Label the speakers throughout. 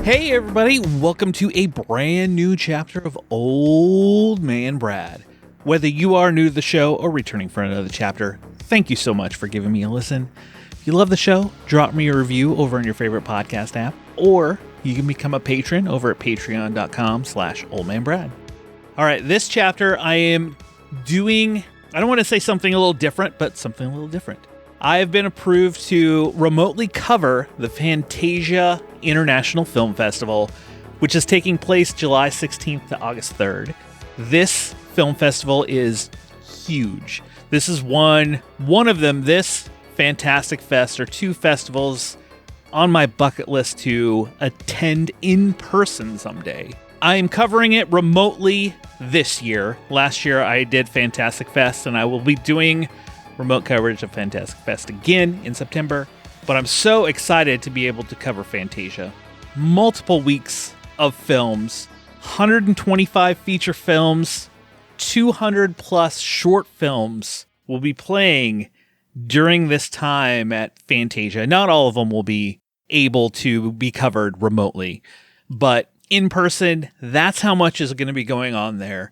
Speaker 1: Hey everybody, welcome to a brand new chapter of Old Man Brad. Whether you are new to the show or returning for another chapter, thank you so much for giving me a listen. If you love the show, drop me a review over on your favorite podcast app, or you can become a patron over at patreon.com/oldmanbrad. All right, this chapter I am doing, I don't want to say something a little different, but something a little different. I have been approved to remotely cover the Fantasia International Film Festival, which is taking place July 16th to August 3rd. This film festival is huge. This is one of them. This Fantastic Fest are two festivals on my bucket list to attend in person someday. I am covering it remotely this year. Last year I did Fantastic Fest, and I will be doing remote coverage of Fantastic Fest again in September, but I'm so excited to be able to cover Fantasia. Multiple weeks of films, 125 feature films, 200 plus short films will be playing during this time at Fantasia. Not all of them will be able to be covered remotely, but in person, that's how much is going to be going on there.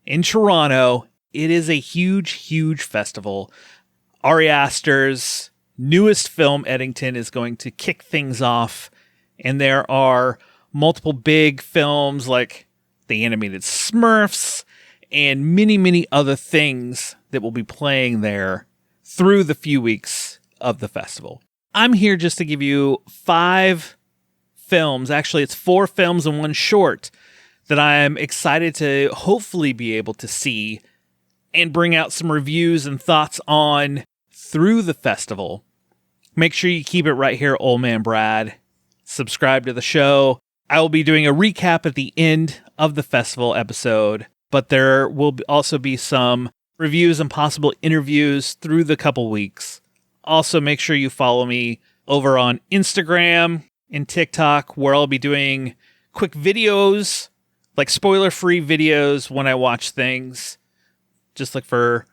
Speaker 1: In Toronto, it is a huge festival. Ari Aster's newest film, Eddington, is going to kick things off. And there are multiple big films like the animated Smurfs and many other things that will be playing there through the few weeks of the festival. I'm here just to give you 5 films. Actually, it's 4 films and 1 short that I'm excited to hopefully be able to see and bring out some reviews and thoughts on through the festival. Make sure you keep it right here, Old Man Brad. Subscribe to the show. I will be doing a recap at the end of the festival episode, but there will also be some reviews and possible interviews through the couple weeks. Also, make sure you follow me over on Instagram and TikTok, where I'll be doing quick videos, like spoiler-free videos when I watch things. Just look for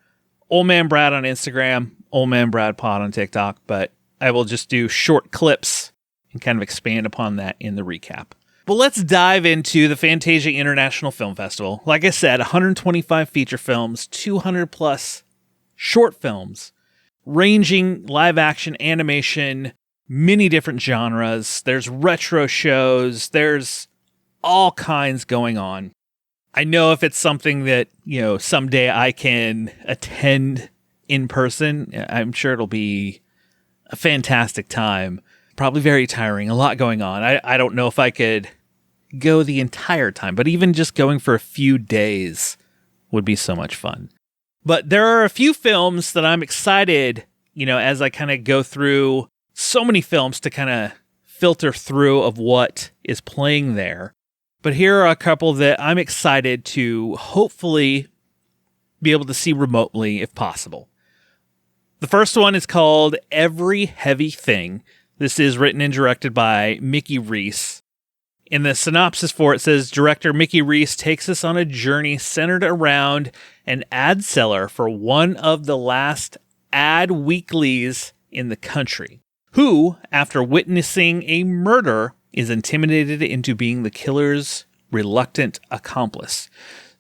Speaker 1: Old Man Brad on Instagram, Old Man Brad Pod on TikTok, but I will just do short clips and kind of expand upon that in the recap. But let's dive into the Fantasia International Film Festival. Like I said, 125 feature films, 200 plus short films, ranging live action, animation, many different genres. There's retro shows. There's all kinds going on. I know if it's something that, someday I can attend in person, I'm sure it'll be a fantastic time. Probably very tiring, a lot going on. I don't know if I could go the entire time, but even just going for a few days would be so much fun. But there are a few films that I'm excited, as I kind of go through so many films to kind of filter through of what is playing there. But here are a couple that I'm excited to hopefully be able to see remotely if possible. The first one is called Every Heavy Thing. This is written and directed by Mickey Reese. In the synopsis for it says, director Mickey Reese takes us on a journey centered around an ad seller for one of the last ad weeklies in the country, who, after witnessing a murder, is intimidated into being the killer's reluctant accomplice.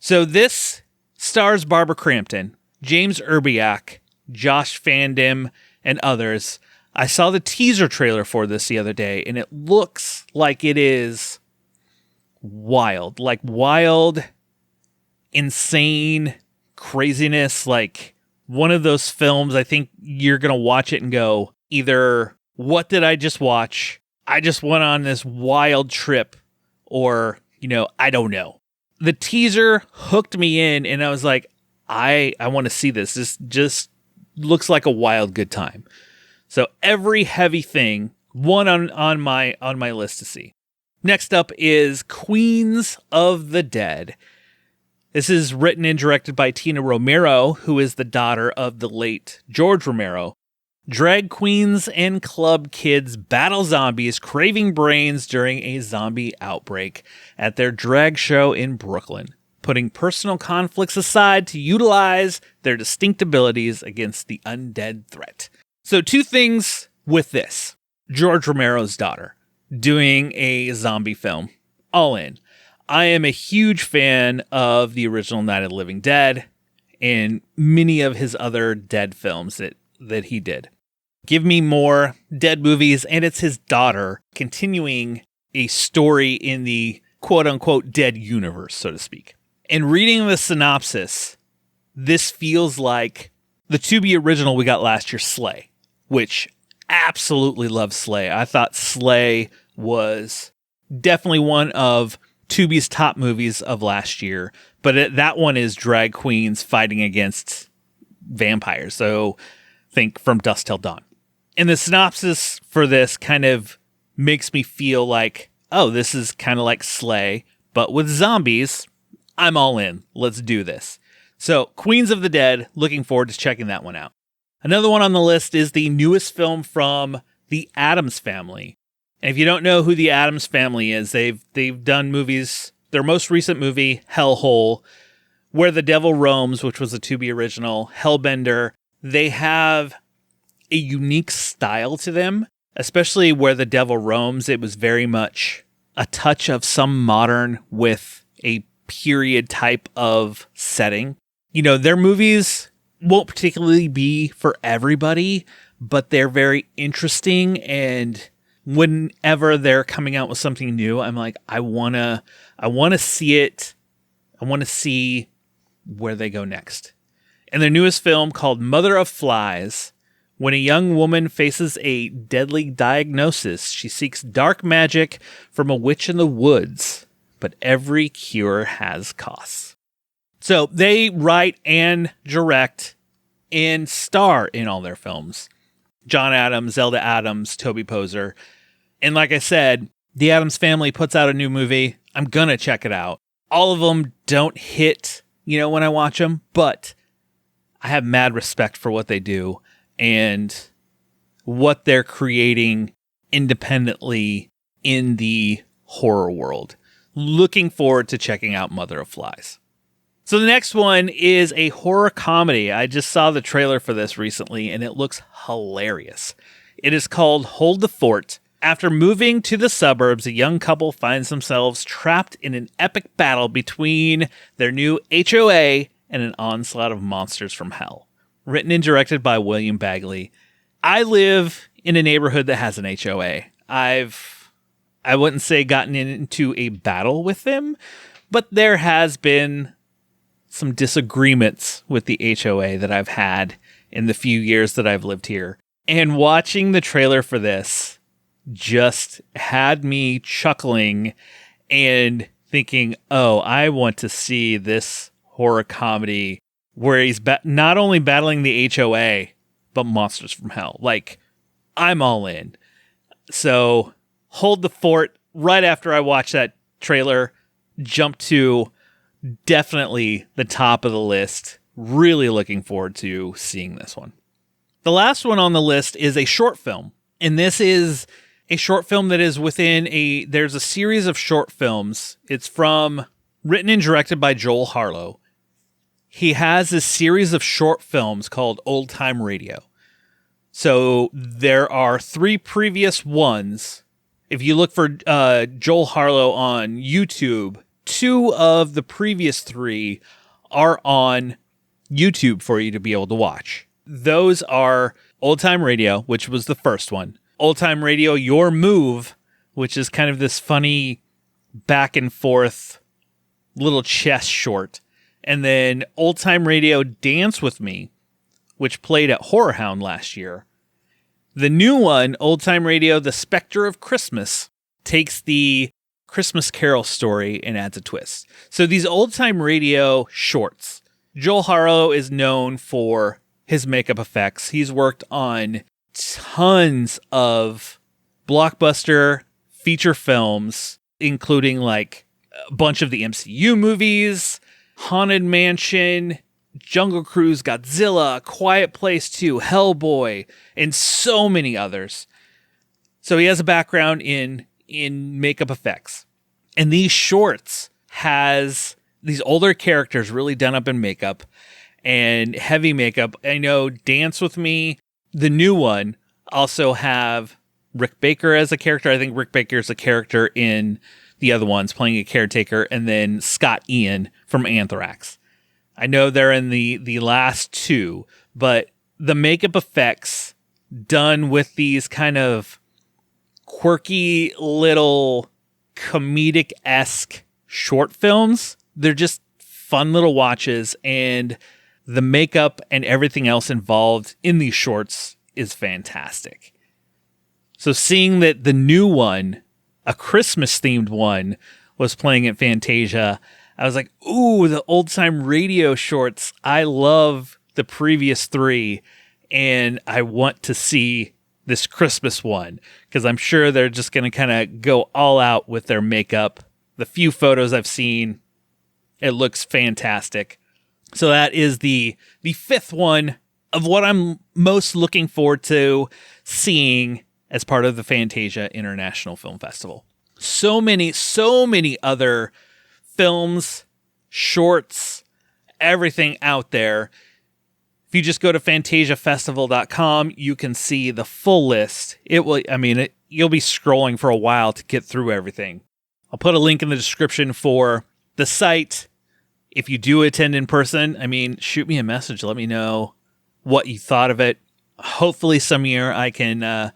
Speaker 1: So this stars Barbara Crampton, James Urbiak, Josh Fandem, and others. I saw the teaser trailer for this the other day, and it looks like it is wild, insane craziness, like one of those films I think you're going to watch it and go, either, what did I just watch? I just went on this wild trip, or, I don't know. The teaser hooked me in, and I was like, I want to see this. This just looks like a wild good time. So Every Heavy Thing, one on my list to see. Next up is Queens of the Dead. This is written and directed by Tina Romero, who is the daughter of the late George Romero. Drag queens and club kids battle zombies craving brains during a zombie outbreak at their drag show in Brooklyn, putting personal conflicts aside to utilize their distinct abilities against the undead threat. So 2 things with this. George Romero's daughter. doing a zombie film. All in. I am a huge fan of the original Night of the Living Dead and many of his other Dead films that he did. Give me more Dead movies, and it's his daughter continuing a story in the quote-unquote Dead universe, so to speak. And reading the synopsis, this feels like the to-be original we got last year, Slay, which absolutely love Slay. I thought Slay was definitely one of Tubi's top movies of last year, but that one is drag queens fighting against vampires. So think From Dusk Till Dawn. And the synopsis for this kind of makes me feel like, oh, this is kind of like Slay, but with zombies. I'm all in. Let's do this. So Queens of the Dead, looking forward to checking that one out. Another one on the list is the newest film from the Addams Family. And if you don't know who the Addams Family is, they've done movies. Their most recent movie, Hellhole, Where the Devil Roams, which was a to-be original, Hellbender. They have a unique style to them, especially Where the Devil Roams. It was very much a touch of some modern with a period type of setting. You know, their movies won't particularly be for everybody, but they're very interesting, and whenever they're coming out with something new, I'm like, I want to see it. I want to see where they go next. And their newest film, called Mother of Flies, when a young woman faces a deadly diagnosis, she seeks dark magic from a witch in the woods, but every cure has costs. So they write and direct and star in all their films. John Adams, Zelda Adams, Toby Poser. And like I said, the Addams Family puts out a new movie. I'm going to check it out. All of them don't hit, when I watch them, but I have mad respect for what they do and what they're creating independently in the horror world. Looking forward to checking out Mother of Flies. So the next one is a horror comedy. I just saw the trailer for this recently, and it looks hilarious. It is called Hold the Fort. After moving to the suburbs, a young couple finds themselves trapped in an epic battle between their new HOA and an onslaught of monsters from hell. Written and directed by William Bagley. I live in a neighborhood that has an HOA. I wouldn't say gotten into a battle with them, but there has been some disagreements with the HOA that I've had in the few years that I've lived here. And watching the trailer for this just had me chuckling and thinking, oh, I want to see this horror comedy where he's not only battling the HOA, but monsters from hell. Like, I'm all in. So Hold the Fort, right after I watched that trailer, jumped to definitely the top of the list. Really looking forward to seeing this one. The last one on the list is a short film. And this is a short film that is there's a series of short films. It's written and directed by Joel Harlow. He has a series of short films called Old Time Radio. So there are 3 previous ones. If you look for Joel Harlow on YouTube, 2 of the previous 3 are on YouTube for you to be able to watch. Those are Old Time Radio, which was the first one. Old Time Radio, Your Move, which is kind of this funny back and forth little chess short. And then Old Time Radio, Dance With Me, which played at Horror Hound last year. The new one, Old Time Radio, The Spectre of Christmas, takes the Christmas Carol story and adds a twist. So these Old Time Radio shorts, Joel Harlow is known for his makeup effects. He's worked on tons of blockbuster feature films, including like a bunch of the MCU movies, Haunted Mansion, Jungle Cruise, Godzilla, Quiet Place 2, Hellboy, and so many others. So he has a background in makeup effects. And these shorts has these older characters really done up in makeup and heavy makeup. I know Dance With Me, the new one, also have Rick Baker as a character. I think Rick Baker is a character in the other ones, playing a caretaker, and then Scott Ian from Anthrax. I know they're in the last two, but the makeup effects done with these kind of quirky little comedic-esque short films, they're just fun little watches, and the makeup and everything else involved in these shorts is fantastic. So seeing that the new one, a Christmas-themed one, was playing at Fantasia, I was like, ooh, the old-time radio shorts. I love the previous three, and I want to see this Christmas one, because I'm sure they're just going to kind of go all out with their makeup. The few photos I've seen, it looks fantastic. So that is the fifth one of what I'm most looking forward to seeing as part of the Fantasia International Film Festival. So many other films, shorts, everything out there. If you just go to fantasiafestival.com, you can see the full list. You'll be scrolling for a while to get through everything. I'll put a link in the description for the site. If you do attend in person, shoot me a message. Let me know what you thought of it. Hopefully some year I can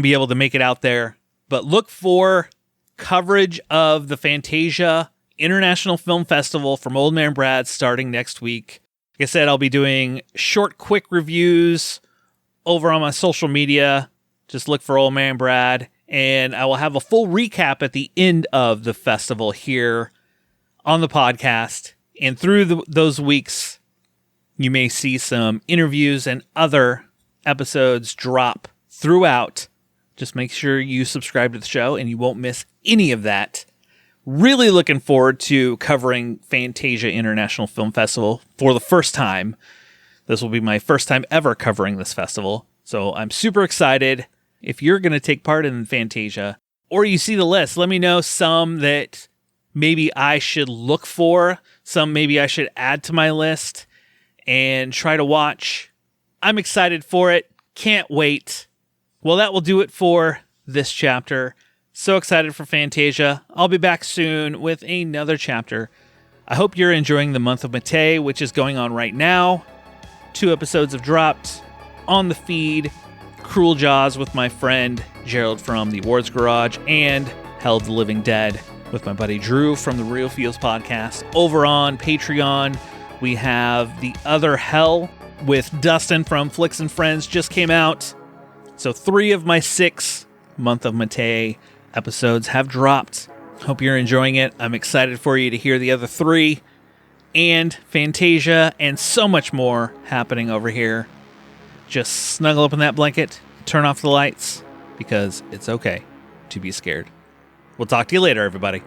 Speaker 1: be able to make it out there. But look for coverage of the Fantasia International Film Festival from Old Man Brad starting next week. Like I said, I'll be doing short, quick reviews over on my social media. Just look for Old Man Brad. And I will have a full recap at the end of the festival here on the podcast. And through those weeks, you may see some interviews and other episodes drop throughout. Just make sure you subscribe to the show and you won't miss any of that. Really looking forward to covering Fantasia International Film Festival for the first time. This will be my first time ever covering this festival, so I'm super excited. If you're going to take part in Fantasia, or you see the list, let me know some that maybe I should look for, some maybe I should add to my list and try to watch. I'm excited for it. Can't wait. Well, that will do it for this chapter. So excited for Fantasia. I'll be back soon with another chapter. I hope you're enjoying the month of Matei, which is going on right now. 2 episodes have dropped on the feed. Cruel Jaws with my friend Gerald from the Awards Garage, and Hell of the Living Dead with my buddy Drew from the Real Feels podcast. Over on Patreon, we have The Other Hell with Dustin from Flicks and Friends just came out. So 3 of my 6 month of Matei episodes have dropped. Hope you're enjoying it. I'm excited for you to hear the other 3 and Fantasia and so much more happening over here. Just snuggle up in that blanket, turn off the lights, because it's okay to be scared. We'll talk to you later, everybody.